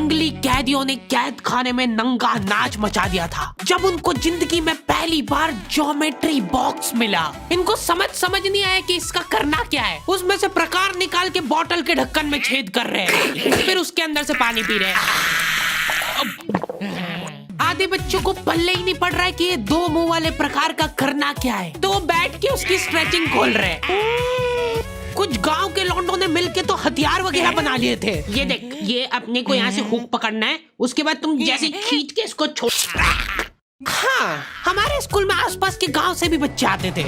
जंगली कैदियों ने कैद खाने में नंगा नाच मचा दिया था जब उनको जिंदगी में पहली बार ज्योमेट्री बॉक्स मिला। इनको समझ नहीं आया कि इसका करना क्या है। उसमें से प्रकार निकाल के बोतल के ढक्कन में छेद कर रहे हैं, फिर उसके अंदर से पानी पी रहे हैं। आधे बच्चों को पल्ले ही नहीं पड़ रहा है कि ये दो मुंह वाले प्रकार का करना क्या है, तो बैठ के उसकी स्ट्रेचिंग खोल रहे हैं। कुछ गांव के लौंडों ने मिलके तो हथियार वगैरह बना लिए थे। ये देख, ये अपने को यहाँ से हुक पकड़ना है, उसके बाद तुम जैसे खींच के इसको छोड़। हाँ, हमारे स्कूल में आसपास के गांव से भी बच्चे आते थे।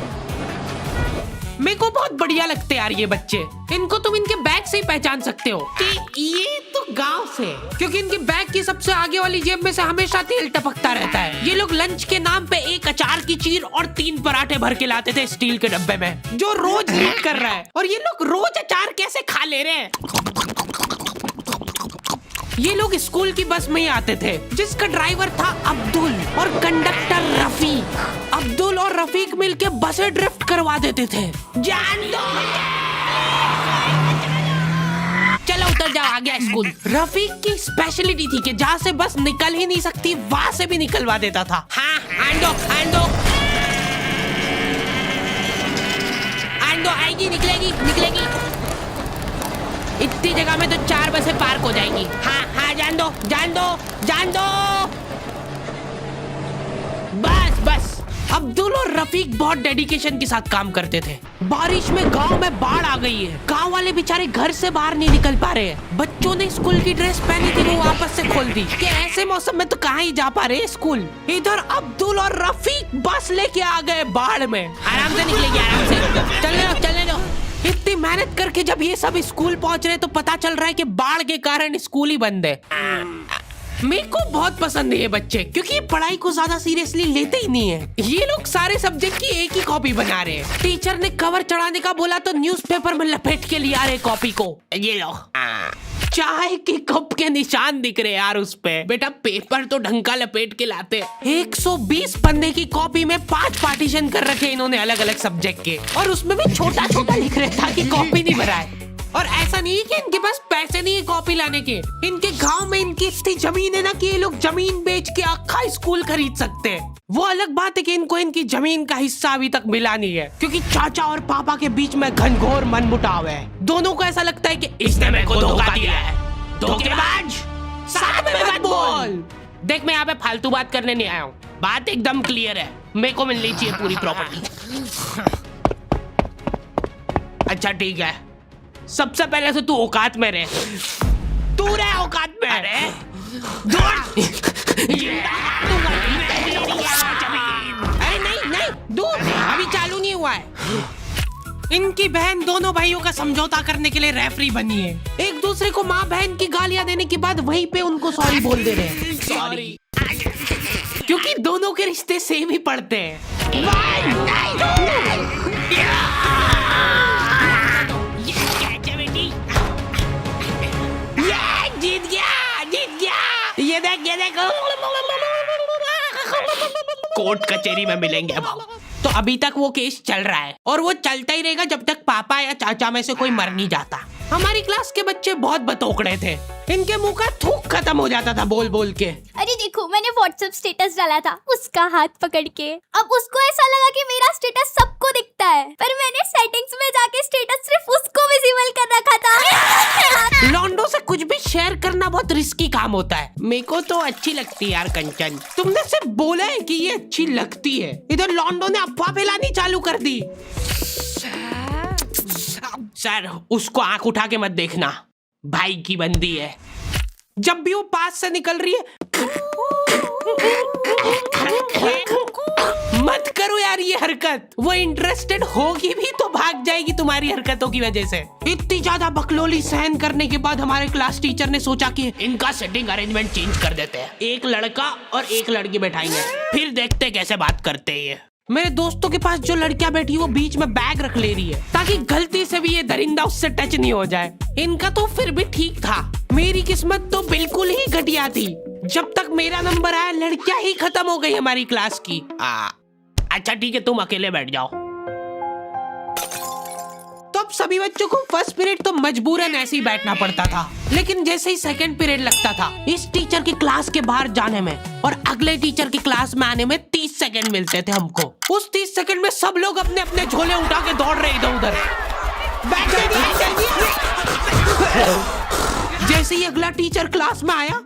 मेरे को बहुत बढ़िया लगते यार ये बच्चे। इनको तुम इनके बैग से ही पहचान सकते हो कि ये तो गांव से, क्योंकि इनके बैग की सबसे आगे वाली जेब में से हमेशा तेल टपकता रहता है। ये लोग लंच के नाम पे एक अचार की चीर और 3 पराठे भर के लाते थे स्टील के डब्बे में, जो रोज लीक कर रहा है। और ये लोग रोज अचार कैसे खा ले रहे हैं। ये लोग स्कूल की बस में ही आते थे, जिसका ड्राइवर था अब्दुल और कंडक्टर रफीक। अब्दुल और रफीक मिलके बसें ड्रिफ्ट करवा देते थे। जान दो, चलो उतर जाओ, आ गया स्कूल। रफीक की स्पेशलिटी थी कि जहाँ से बस निकल ही नहीं सकती वहाँ से भी निकलवा देता था। हाँ, आंदो आएगी, निकलेगी। इतनी जगह में तो 4 बसें पार्क हो जाएंगी। हाँ, जान दो। बस। अब्दुल और रफीक बहुत डेडिकेशन के साथ काम करते थे। बारिश में गांव में बाढ़ आ गई है। गांव वाले बेचारे घर से बाहर नहीं निकल पा रहे हैं। बच्चों ने स्कूल की ड्रेस पहनी थी, वो वापस से खोल दी कि ऐसे मौसम में तो कहाँ ही जा पा रहे हैं स्कूल। इधर अब्दुल और रफीक बस लेके आ गए बाढ़ में। आराम से निकलेगी, आराम से। चलने दो। इतनी मेहनत करके जब ये सब स्कूल पहुंच रहे तो पता चल रहा है कि बाढ़ के कारण स्कूल ही बंद है। मेरे को बहुत पसंद है ये बच्चे, क्योंकि ये पढ़ाई को ज्यादा सीरियसली लेते ही नहीं है। ये लोग सारे सब्जेक्ट की एक ही कॉपी बना रहे हैं। टीचर ने कवर चढ़ाने का बोला तो न्यूज़पेपर में लपेट के लिया रहे कॉपी को। ये लो, चाय के कप के निशान दिख रहे यार उस पे। बेटा पेपर तो ढंग का लपेट के लाते। 120 पन्ने की कॉपी में 5 पार्टीशन कर रखे इन्होंने अलग अलग सब्जेक्ट के, और उसमें भी छोटा लिख रहे ताकि कॉपी नहीं भराए। और ऐसा नहीं है कि इनके पास पैसे नहीं है कॉपी लाने के। इनके गांव में इनकी इतनी जमीन है ना कि ये लोग जमीन बेच के अक्खा स्कूल खरीद सकते हैं। वो अलग बात है कि इनको इनकी जमीन का हिस्सा अभी तक मिला नहीं है, क्योंकि चाचा और पापा के बीच में घनघोर मनमुटाव है। दोनों को ऐसा लगता है कि इसने मेरे को धोखा दिया है। धोखेबाज, साथ में मत बोल। देख, मैं यहाँ पे फालतू बात करने नहीं आया हूँ। बात एकदम क्लियर है, मेरे को मिलनी चाहिए पूरी प्रॉपर्टी। अच्छा ठीक है, सबसे पहले तो तू औकात में रहे। तू रहे औकात में। अरे नहीं, दूर, अभी चालू नहीं हुआ है। इनकी बहन दोनों भाइयों का समझौता करने के लिए रेफरी बनी है। एक दूसरे को माँ बहन की गालियां देने के बाद वहीं पे उनको सॉरी बोल दे रहे हैं। सॉरी, क्योंकि दोनों के रिश्ते सेम ही पड़ते हैं। जीत गया। ये देख कोर्ट कचहरी में मिलेंगे अब। तो अभी तक वो केस चल रहा है और वो चलता ही रहेगा जब तक पापा या चाचा में से कोई मर नहीं जाता। हमारी क्लास के बच्चे बहुत बतौकड़े थे। इनके मुंह का थूक खत्म हो जाता था बोल के। अरे देखो, मैंने व्हाट्सएप स्टेटस डाला था उसका हाथ पकड़ के। अब उसको ऐसा लगा कि मेरा स्टेटस सबको दिखता है, पर मैंने सेटिंग्स में जाके स्टेटस सिर्फ उसको विजिबल कर रखा था। लॉन्डो से कुछ भी शेयर करना बहुत रिस्की काम होता है। मेरे को तो अच्छी लगती है यार कंचन। तुमने सिर्फ बोला है कि ये अच्छी लगती है, इधर लॉन्डो ने अफवाह फैलानी चालू कर दी। सर, उसको आंख उठा के मत देखना, भाई की बंदी है। जब भी वो पास से निकल रही है मत करो यार ये हरकत। वो इंटरेस्टेड होगी भी तो भाग जाएगी तुम्हारी हरकतों की वजह से। इतनी ज्यादा बकलोली सहन करने के बाद हमारे क्लास टीचर ने सोचा कि इनका सेटिंग अरेंजमेंट चेंज कर देते हैं। एक लड़का और एक लड़की बैठाएंगे, फिर देखते कैसे बात करते हैं ये। मेरे दोस्तों के पास जो लड़कियां बैठी वो बीच में बैग रख ले रही है ताकि गलती से भी ये दरिंदा उससे टच नहीं हो जाए। इनका तो फिर भी ठीक था, मेरी किस्मत तो बिल्कुल ही घटिया थी। जब तक मेरा नंबर आया लड़कियां ही खत्म हो गई हमारी क्लास की। अच्छा ठीक है, तुम अकेले बैठ जाओ। तो अब सभी बच्चों को फर्स्ट पीरियड तो मजबूरन ऐसे ही बैठना पड़ता था, लेकिन जैसे ही सेकंड पीरियड लगता था इस टीचर की क्लास के बाहर जाने में और अगले टीचर की क्लास में आने में 30 सेकंड मिलते थे हमको। उस 30 सेकंड में सब लोग अपने अपने झोले उठा के दौड़ रहे इधर उधर। जैसे ही अगला टीचर क्लास में आया,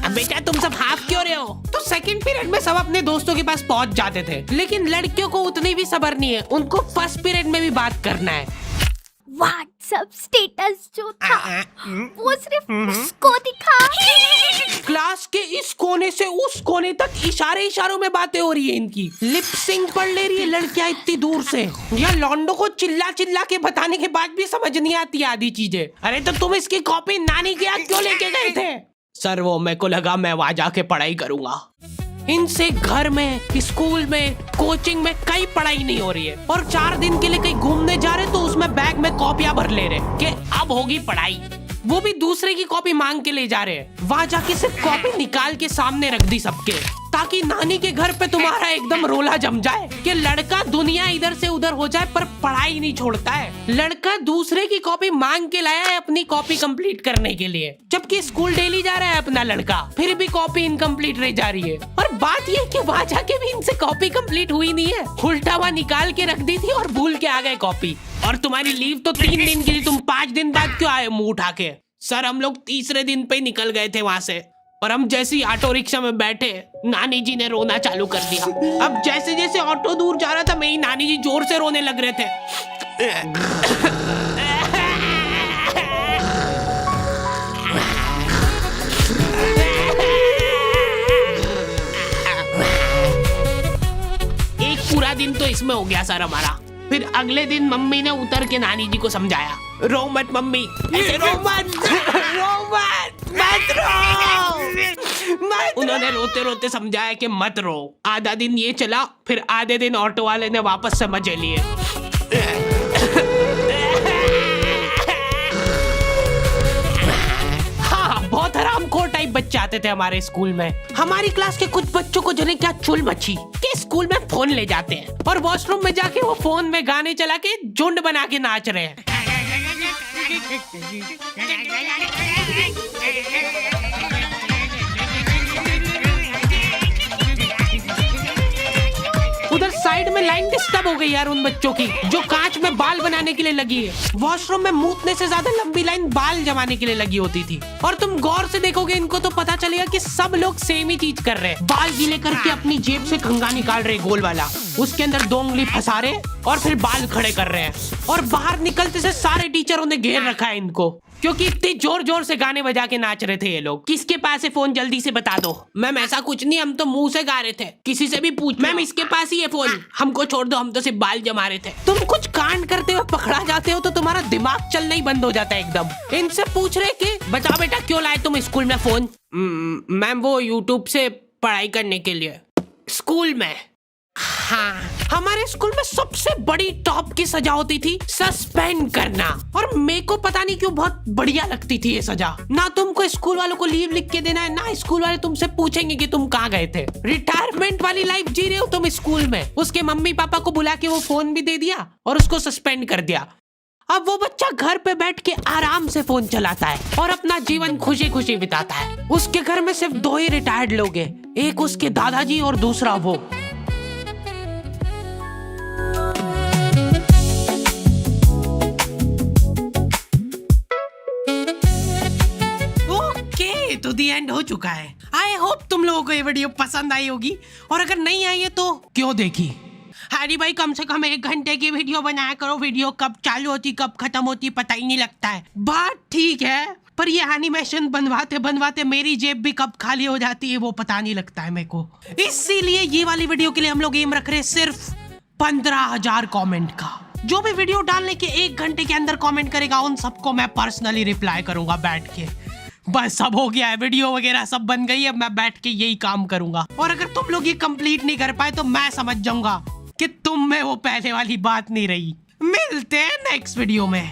बेटा तुम सब हाफ क्यों रहे हो, तो सेकंड पीरियड में सब अपने दोस्तों के पास पहुंच जाते थे। लेकिन लड़कियों को उतनी भी सब्र नहीं है, उनको फर्स्ट पीरियड में भी बात करना है। व्हाट्सएप स्टेटस जो था वो सिर्फ उसको दिखा। क्लास के इस कोने से उस कोने तक इशारों में बातें हो रही है इनकी। लिप सिंक पढ़ ले रही है लड़कियां इतनी दूर से। या लौंडो को चिल्ला चिल्ला के बताने के बाद भी समझ नहीं आती आधी चीजें। अरे तो तुम इसकी कॉपी नानी के यहाँ क्यों लेके गए थे? सर वो मेरे को लगा मैं वहां जाके पढ़ाई करूंगा। इनसे घर में, स्कूल में, कोचिंग में कई पढ़ाई नहीं हो रही है और 4 दिन के लिए कहीं घूमने जा रहे तो उसमें बैग में कॉपियां भर ले रहे कि अब होगी पढ़ाई। वो भी दूसरे की कॉपी मांग के ले जा रहे हैं। वहां जाके सिर्फ कॉपी निकाल के सामने रख दी सबके, ताकि नानी के घर पे तुम्हारा एकदम रोला जम जाए कि लड़का दुनिया इधर से उधर हो जाए पर पढ़ाई नहीं छोड़ता है। लड़का दूसरे की कॉपी मांग के लाया है अपनी कॉपी कंप्लीट करने के लिए, जबकि स्कूल डेली जा रहा है अपना लड़का, फिर भी कॉपी इनकम्प्लीट रह जा रही है। और बात ये कि वहां जाके भी इनसे कॉपी कंप्लीट हुई नहीं है, उल्टा हुआ निकाल के रख दी थी और भूल के आ गए कॉपी। और तुम्हारी लीव तो 3 दिन की थी, तुम 5 दिन बाद क्यों आए मुंह उठा के? सर हम लोग तीसरे दिन पे निकल गए थे वहां से और हम जैसे ही ऑटो रिक्शा में बैठे नानी जी ने रोना चालू कर दिया। अब जैसे जैसे ऑटो दूर जा रहा था मेरी नानी जी जोर से रोने लग रहे थे। एक पूरा दिन तो इसमें हो गया सर हमारा। फिर अगले दिन मम्मी ने उतर के नानी जी को समझाया, रो मत मम्मी, ऐसे रो मत, मत रो। उन्होंने रोते रोते समझाया कि मत रो। आधा दिन ये चला, फिर आधे दिन ऑटो वाले ने वापस से मजे लिए। बहुत हरामखोर टाइप बच्चे आते थे हमारे स्कूल में। हमारी क्लास के कुछ बच्चों को जने क्या चुल मची कि स्कूल में फोन ले जाते हैं और वॉशरूम में जाके वो फोन में गाने चला के झुंड बना के नाच रहे हैं। उधर साइड में लाइन डिस्टर्ब हो गई यार उन बच्चों की जो कांच में बाल बनाने के लिए लगी है। वॉशरूम में मूतने से ज्यादा लंबी लाइन बाल जमाने के लिए लगी होती थी। और तुम गौर से देखोगे इनको तो पता चलेगा कि सब लोग सेम ही चीज कर रहे हैं। बाल गीले करके अपनी जेब से कंघा निकाल रहे गोल वाला, उसके अंदर 2 उंगली फंसा रहे और फिर बाल खड़े कर रहे हैं। और बाहर निकलते से सारे टीचरों ने घेर रखा है इनको, क्योंकि इतने जोर जोर से गाने बजा के नाच रहे थे ये लोग। किसके पास है फोन जल्दी से बता दो। मैम ऐसा कुछ नहीं, हम तो मुंह से गा रहे थे। किसी से भी पूछ, मैम इसके पास ही है फोन, हमको छोड़ दो, हम तो सिर्फ बाल जमा रहे थे। तुम कुछ कांड करते हुए पकड़ा जाते हो तो तुम्हारा दिमाग चलना ही बंद हो जाता है एकदम। इनसे पूछ रहे कि बताओ बेटा क्यों लाए तुम स्कूल में फोन? मैम वो यूट्यूब से पढ़ाई करने के लिए। स्कूल में? हाँ, हमारे स्कूल में सबसे बड़ी टॉप की सजा होती थी सस्पेंड करना। और मेरे को पता नहीं क्यों बहुत बढ़िया लगती थी ये सजा। ना तुमको स्कूल वालों को लीव लिख के देना है, ना स्कूल वाले तुमसे पूछेंगे कि तुम कहाँ गए थे। रिटायरमेंट वाली लाइफ जी रहे हो तुम स्कूल में। उसके मम्मी पापा को बुला के वो फोन भी दे दिया और उसको सस्पेंड कर दिया। अब वो बच्चा घर पे बैठ के आराम से फोन चलाता है और अपना जीवन खुशी खुशी बिताता है। उसके घर में सिर्फ 2 ही रिटायर्ड लोग हैं, एक उसके दादाजी और दूसरा वो। तो दी एंड हो चुका है। आई होप तुम लोगों को ये वीडियो पसंद आई होगी, और अगर नहीं आई है तो क्यों देखी। हरी भाई कम से कम 1 घंटे की वीडियो बनाया करो। वीडियो कब चालू होती कब खत्म होती पता ही नहीं लगता है। बात ठीक है, पर ये एनिमेशन बनवाते बनवाते मेरी जेब भी कब खाली हो जाती है वो पता नहीं लगता है मेरे को। इसीलिए ये वाली वीडियो के लिए हम लोग एम रख रहे हैं सिर्फ 15,000 कमेंट का। जो भी वीडियो डालने के 1 घंटे के अंदर कमेंट करेगा उन सबको मैं पर्सनली रिप्लाई करूंगा बैठ के। बस सब हो गया है, वीडियो वगैरह सब बन गई है, मैं बैठ के यही काम करूंगा। और अगर तुम लोग ये कंप्लीट नहीं कर पाए तो मैं समझ जाऊंगा कि तुम में वो पहले वाली बात नहीं रही। मिलते हैं नेक्स्ट वीडियो में।